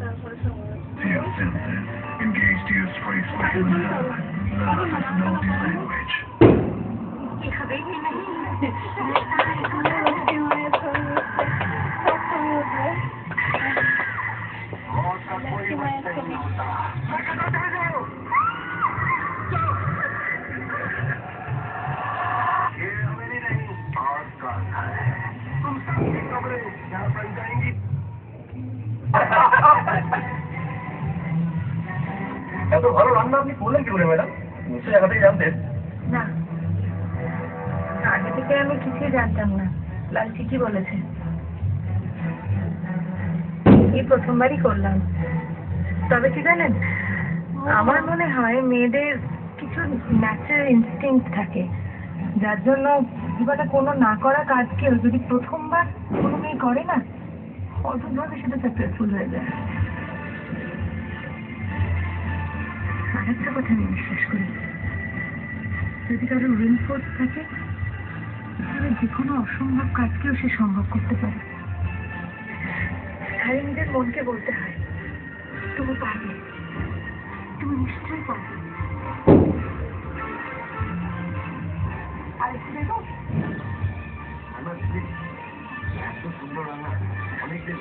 Dear Vincent, engage to your disgrace with love. Love is no language. এত ভালো রান্না আপনি করলেন কি করে ম্যাডাম? নিশ্চয়ই আগে থেকে জানতেন? না, আগে থেকে আমি কিছুই জানতাম না। লাল ঠিকই বলেছে, এই প্রথমবারই করলাম। তবে কি জানেন, আমার মনে হয় মেয়েদের কিছু ন্যাচারাল ইনস্টিংক্ট থাকে, যার জন্য এবারে কোনো না করা কাজকেও যদি প্রথমবার কোনো মেয়ে করে না, অদ্ভুতভাবে সেটা সাকসেসফুল হয়ে যায়। আরেকটা কথা আমি বিশ্বাস করি, যদি কারো উইল ফোর্স থাকে তাহলে যে কোনো অসম্ভব কাজকেও সে সম্ভব করতে পারে। খালি নিজের মনকে বলতে হয়, তুমি পারবে, তুমি নিশ্চয়ই পারবে। আর একটু দেখো, আমার এত সুন্দর রান্না অনেকদিন